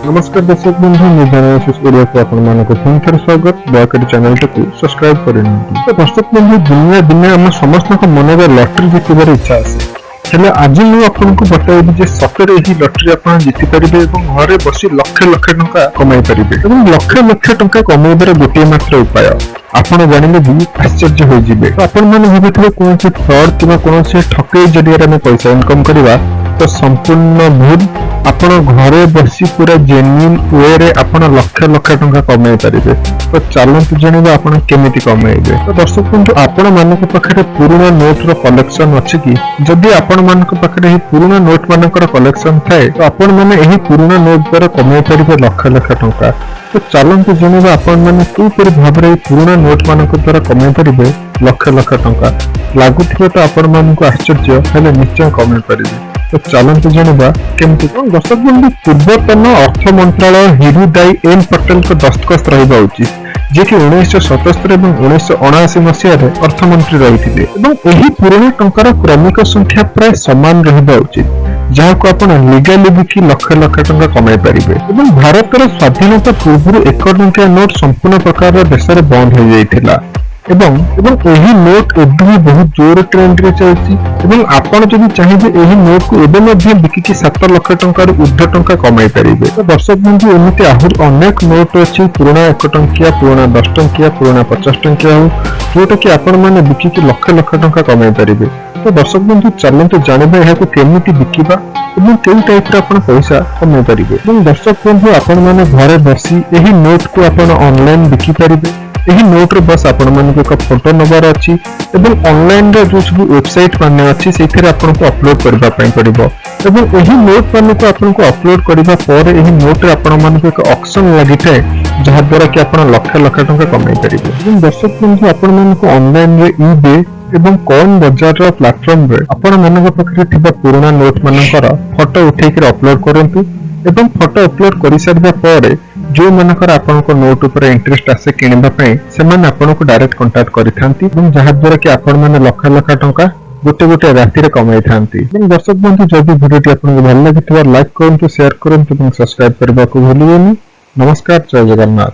नमस्कार दर्शक बंधु मैं जर्नलिस्ट ओडिया को आपण मानको पुनः थर स्वागत दयाकरी चैनल को सब्सक्राइब करें। तो दर्शक बंधु दुनिया दिन आम समस्त मन में लॉटरी जीतबार इच्छा आसे हेले आज मुझे आपको बताइबी जे सତରେ ଏହି लॉटरी आपण जीति परिबे एवं घरे बसी लक्ष लक्ष टंका कमाई परिबे एवं लक्ष लक्ष टंका कमाइबार गोटे मात्र उपाय आपण जानिले भी आश्चर्य हो जिबे। तो आपण माने भाबुथिबे कोनसे फ्रॉड किबा कोनसे ठकेई जरिया रे पैसा इनकम करिवा तो संपूर्ण भूल। आपण घरे बसी पूरा जेन्युइन वे रे आपण लक्ष लक्ष टंका कमाई परिबे। तो चलंतु जणिबा आपण केमिति कमाइबे। तो दर्शक बंधु आपण मानक पाखरे पुराना नोट रो कलेक्शन अछि कि जदि आपण मानक पाखरे ही पुराना नोट मानकर कलेक्शन थाए तो आपण माने एही पुराना नोट द्वारा कमाई परिबे लक्ष लक्ष टंका। तो चलंतु जणिबा आपण माने किपरि भाबरे पुराना नोट मानक द्वारा कमाई परिबे लक्ष लक्ष टंका। लागुथिबे तो आपण मानक आश्चर्य हेले निश्चय कमाई परिबे। तो चलंतु जणिबा केमति। दर्शक बंधु पूर्वतन अर्थ मंत्रालय हिरुदाई एन पटेल को दस्तखत रहिबा उचित जे कि 1977 एवं 1979 मसीह रे अर्थमंत्री रहिथिले एवं एही पुराना टंकार क्रमिक संख्या प्राय समान रहिबा उचित जहाको आपण लीगली बिकी लक्ष लक्ष टंका कमाई परिबे। एवं भारतर स्वाधीनता पूर्व 1 टंकिया नोट संपूर्ण प्रकार देश रे बंद हो जाइथिला एवं एही नोट एबे बहुत जोर ट्रेंड रे चलछि एवं आपण जदि चाहिबे एही नोट को एबे मध्ये बिकी 7 लाख टंका रो ऊर्ध्व टंका कमाई परिबे। तो दर्शक बंधु एमिति आहुर अनेक नोट अछि पुराना 1 टंकिया पुराना 10 टंकिया पुराना 50 टंकिया हो जोटा कि आपण माने बिकी लक्ष लक्ष टंका कमाई परिबे। तो दर्शक बंधु चलंतु जानिबा एहा को केमिति बिकिबा एवं केउ टाइप रे आपण पैसा कमाई परिबे। एवं दर्शक बंधु आपण माने घरे बसी एही नोट को आपण ऑनलाइन बिकी परिबे। एही नोट रे बस आपण मानक एक फोटो नंबर अछि एवं ऑनलाइन रे जो सब वेबसाइट माने अछि सेथरे आपण को अपलोड करबा पई पड़िबो एवं एही नोट मानक आपण को अपलोड करबा पर एही नोट रे आपण मानक एक ऑक्शन लागिथे जहा द्वारा कि आपण लक्ष लक्ष टंका कमाई परिबे। एवं दर्शक बंधु आपण मानक ऑनलाइन रे ईबे एवं कौन बाजार रो प्लेटफॉर्म रे आपण मानक पखरे थिबा पुराना नोट मानकर फोटो उठै के अपलोड करंतु एवं फोटो अपलोड करि सारबा पर जो मानकर आपण को नोट ऊपर इंटरेस्ट आसे किनिबा पई से माने आपण को डायरेक्ट कांटेक्ट करिथांती एवं जहा द्वारा कि आपण माने लक्ष लक्ष टंका गोटे गोटे राति रे कमाई थांती। एवं दर्शक बंधु जदि वीडियोटी आपन को भल लागितबा लाइक करंतु शेयर करंतु एवं सब्सक्राइब करबा को भूलिबेनी। नमस्कार, जय जगन्नाथ।